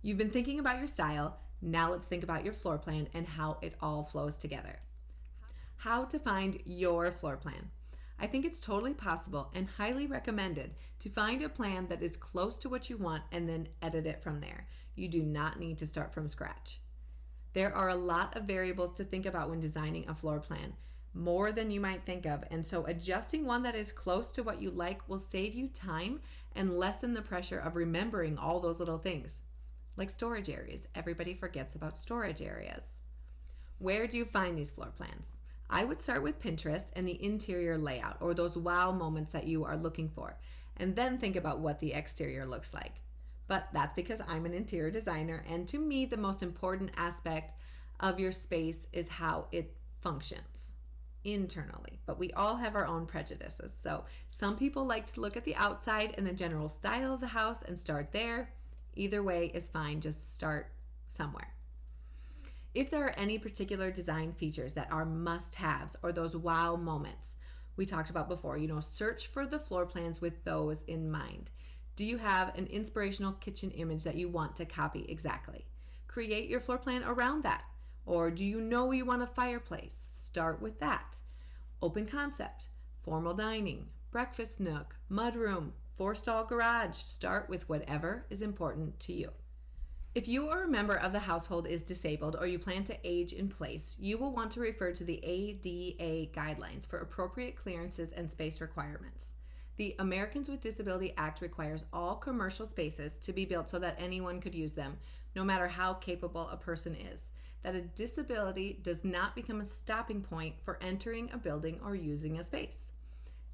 You've been thinking about your style. Now let's think about your floor plan and how it all flows together. How to find your floor plan. I think it's totally possible and highly recommended to find a plan that is close to what you want and then edit it from there. You do not need to start from scratch. There are a lot of variables to think about when designing a floor plan, more than you might think of, and so adjusting one that is close to what you like will save you time and lessen the pressure of remembering all those little things. Like storage areas. Everybody forgets about storage areas. Where do you find these floor plans? I would start with Pinterest and the interior layout, or those wow moments that you are looking for, and then think about what the exterior looks like. But that's because I'm an interior designer, and to me, the most important aspect of your space is how it functions internally. But we all have our own prejudices. So some people like to look at the outside and the general style of the house and start there. Either way is fine, just start somewhere. If there are any particular design features that are must-haves or those wow moments we talked about before, search for the floor plans with those in mind. Do you have an inspirational kitchen image that you want to copy exactly? Create your floor plan around that. Or do you know you want a fireplace? Start with that. Open concept, formal dining, breakfast nook, mudroom, 4-stall garage. Start with whatever is important to you. If you or a member of the household is disabled or you plan to age in place, you will want to refer to the ADA guidelines for appropriate clearances and space requirements. The Americans with Disability Act requires all commercial spaces to be built so that anyone could use them, no matter how capable a person is. That a disability does not become a stopping point for entering a building or using a space.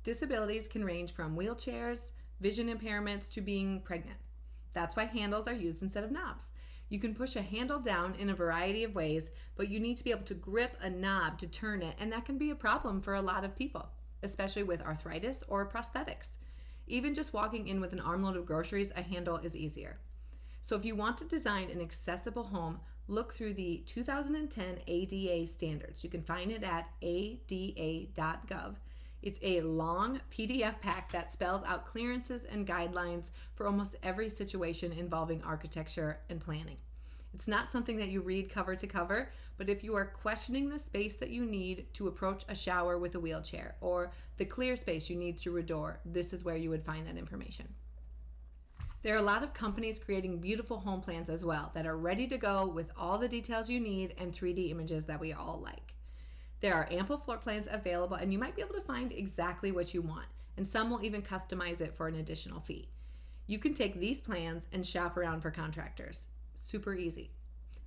Disabilities can range from wheelchairs, vision impairments, to being pregnant. That's why handles are used instead of knobs. You can push a handle down in a variety of ways, but you need to be able to grip a knob to turn it, and that can be a problem for a lot of people, especially with arthritis or prosthetics. Even just walking in with an armload of groceries, a handle is easier. So if you want to design an accessible home, look through the 2010 ADA standards. You can find it at ada.gov. It's a long PDF pack that spells out clearances and guidelines for almost every situation involving architecture and planning. It's not something that you read cover to cover, but if you are questioning the space that you need to approach a shower with a wheelchair or the clear space you need through a door, this is where you would find that information. There are a lot of companies creating beautiful home plans as well that are ready to go with all the details you need and 3D images that we all like. There are ample floor plans available, and you might be able to find exactly what you want, and some will even customize it for an additional fee. You can take these plans and shop around for contractors. Super easy.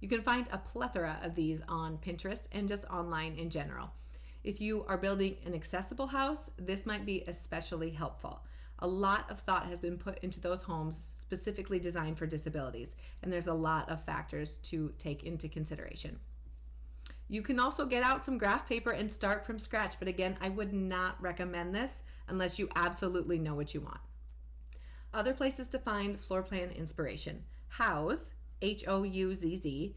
You can find a plethora of these on Pinterest and just online in general. If you are building an accessible house, this might be especially helpful. A lot of thought has been put into those homes specifically designed for disabilities, and there's a lot of factors to take into consideration. You can also get out some graph paper and start from scratch, but again, I would not recommend this unless you absolutely know what you want. Other places to find floor plan inspiration. Houzz, Houzz,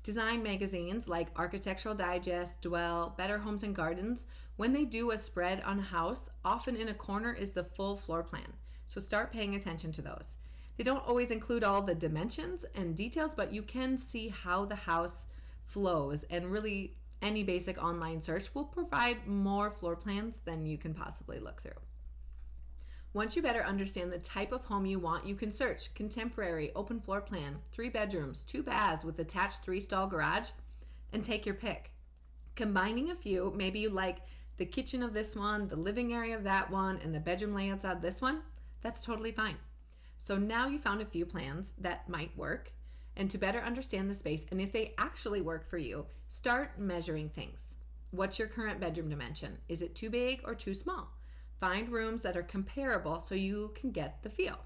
design magazines like Architectural Digest, Dwell, Better Homes and Gardens. When they do a spread on a house, often in a corner is the full floor plan. So start paying attention to those. They don't always include all the dimensions and details, but you can see how the house flows, and really any basic online search will provide more floor plans than you can possibly look through. Once you better understand the type of home you want, you can search contemporary open floor plan, 3 bedrooms, 2 baths with attached 3-stall garage, and take your pick. Combining a few, maybe you like the kitchen of this one, the living area of that one, and the bedroom layouts of this one, that's totally fine. So now you found a few plans that might work. And to better understand the space, and if they actually work for you, start measuring things. What's your current bedroom dimension? Is it too big or too small? Find rooms that are comparable so you can get the feel.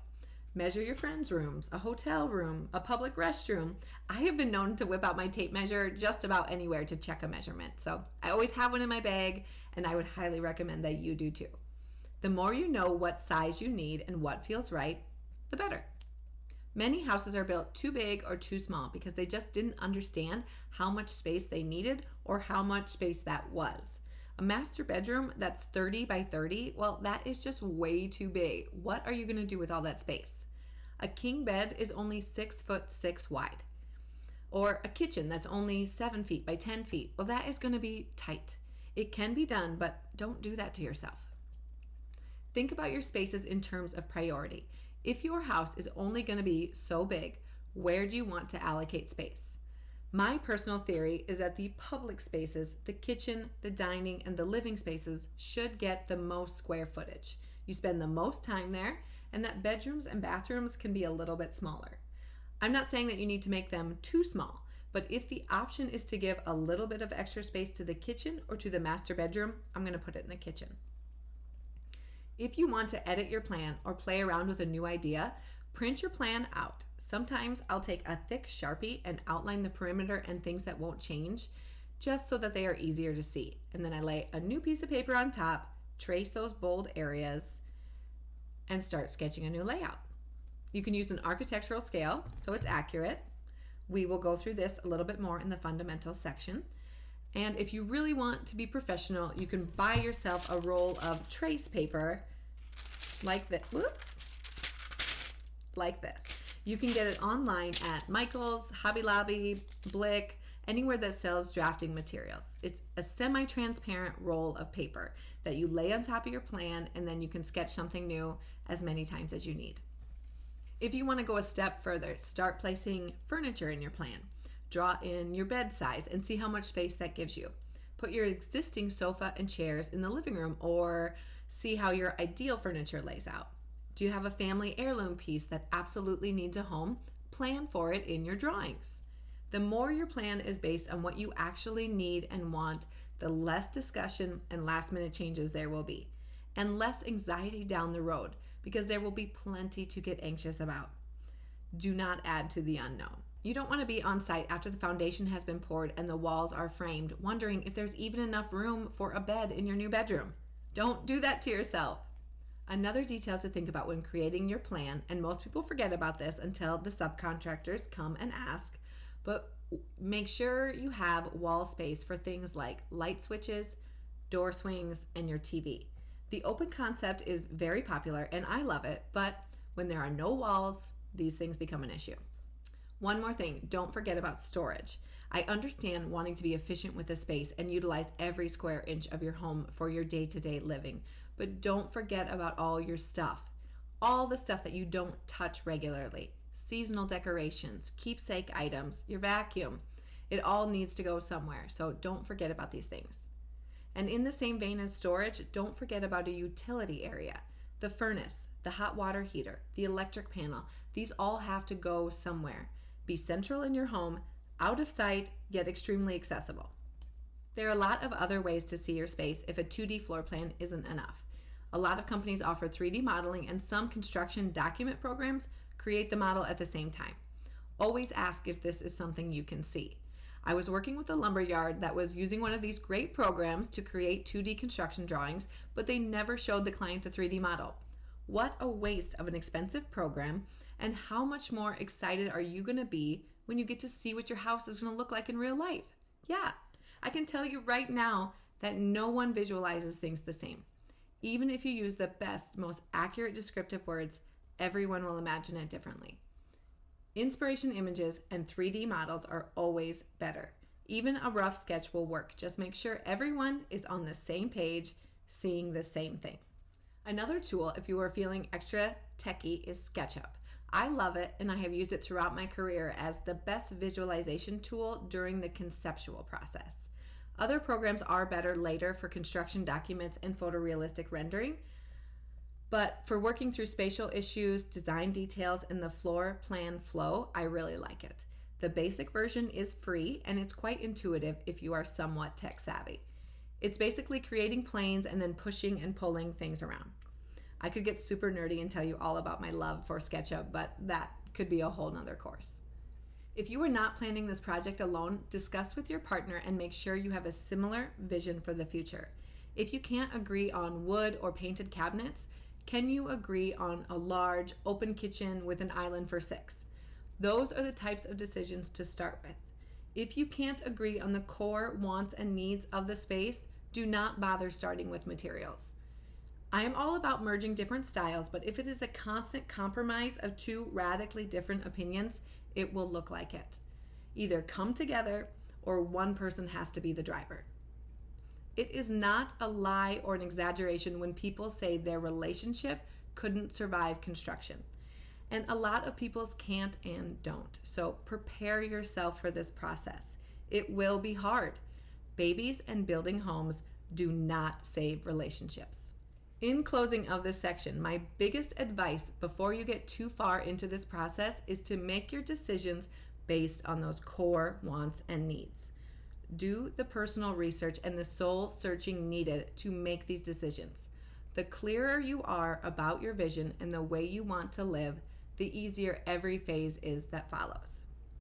Measure your friends' rooms, a hotel room, a public restroom. I have been known to whip out my tape measure just about anywhere to check a measurement. So I always have one in my bag, and I would highly recommend that you do too. The more you know what size you need and what feels right, the better. Many houses are built too big or too small because they just didn't understand how much space they needed or how much space that was. A master bedroom that's 30 by 30, well, that is just way too big. What are you going to do with all that space? A king bed is only 6'6" wide. Or a kitchen that's only 7 feet by 10 feet. Well, that is going to be tight. It can be done, but don't do that to yourself. Think about your spaces in terms of priority. If your house is only going to be so big, where do you want to allocate space? My personal theory is that the public spaces, the kitchen, the dining, and the living spaces should get the most square footage. You spend the most time there, and that bedrooms and bathrooms can be a little bit smaller. I'm not saying that you need to make them too small, but if the option is to give a little bit of extra space to the kitchen or to the master bedroom, I'm going to put it in the kitchen. If you want to edit your plan or play around with a new idea, print your plan out. Sometimes I'll take a thick Sharpie and outline the perimeter and things that won't change, just so that they are easier to see. And then I lay a new piece of paper on top, trace those bold areas, and start sketching a new layout. You can use an architectural scale so it's accurate. We will go through this a little bit more in the fundamentals section. And if you really want to be professional, you can buy yourself a roll of trace paper like this. Like this. You can get it online at Michael's, Hobby Lobby, Blick, anywhere that sells drafting materials. It's a semi-transparent roll of paper that you lay on top of your plan, and then you can sketch something new as many times as you need. If you want to go a step further, start placing furniture in your plan. Draw in your bed size and see how much space that gives you. Put your existing sofa and chairs in the living room, or see how your ideal furniture lays out. Do you have a family heirloom piece that absolutely needs a home? Plan for it in your drawings. The more your plan is based on what you actually need and want, the less discussion and last-minute changes there will be, and less anxiety down the road, because there will be plenty to get anxious about. Do not add to the unknown. You don't want to be on site after the foundation has been poured and the walls are framed, wondering if there's even enough room for a bed in your new bedroom. Don't do that to yourself. Another detail to think about when creating your plan, and most people forget about this until the subcontractors come and ask, but make sure you have wall space for things like light switches, door swings, and your TV. The open concept is very popular and I love it, but when there are no walls, these things become an issue. One more thing, don't forget about storage. I understand wanting to be efficient with the space and utilize every square inch of your home for your day-to-day living, but don't forget about all your stuff. All the stuff that you don't touch regularly. Seasonal decorations, keepsake items, your vacuum. It all needs to go somewhere, so don't forget about these things. And in the same vein as storage, don't forget about a utility area. The furnace, the hot water heater, the electric panel, these all have to go somewhere. Be central in your home, out of sight, yet extremely accessible. There are a lot of other ways to see your space if a 2D floor plan isn't enough. A lot of companies offer 3D modeling, and some construction document programs create the model at the same time. Always ask if this is something you can see. I was working with a lumber yard that was using one of these great programs to create 2D construction drawings, but they never showed the client the 3D model. What a waste of an expensive program, and how much more excited are you going to be when you get to see what your house is going to look like in real life? Yeah, I can tell you right now that no one visualizes things the same. Even if you use the best, most accurate descriptive words, everyone will imagine it differently. Inspiration images and 3D models are always better. Even a rough sketch will work. Just make sure everyone is on the same page, seeing the same thing. Another tool, if you are feeling extra techie, is SketchUp. I love it, and I have used it throughout my career as the best visualization tool during the conceptual process. Other programs are better later for construction documents and photorealistic rendering, but for working through spatial issues, design details, and the floor plan flow, I really like it. The basic version is free, and it's quite intuitive if you are somewhat tech savvy. It's basically creating planes and then pushing and pulling things around. I could get super nerdy and tell you all about my love for SketchUp, but that could be a whole nother course. If you are not planning this project alone, discuss with your partner and make sure you have a similar vision for the future. If you can't agree on wood or painted cabinets, can you agree on a large open kitchen with an island for 6? Those are the types of decisions to start with. If you can't agree on the core wants and needs of the space, do not bother starting with materials. I am all about merging different styles, but if it is a constant compromise of two radically different opinions, it will look like it. Either come together or one person has to be the driver. It is not a lie or an exaggeration when people say their relationship couldn't survive construction. And a lot of people's can't and don't. So prepare yourself for this process. It will be hard. Babies and building homes do not save relationships. In closing of this section, my biggest advice before you get too far into this process is to make your decisions based on those core wants and needs. Do the personal research and the soul searching needed to make these decisions. The clearer you are about your vision and the way you want to live, the easier every phase is that follows.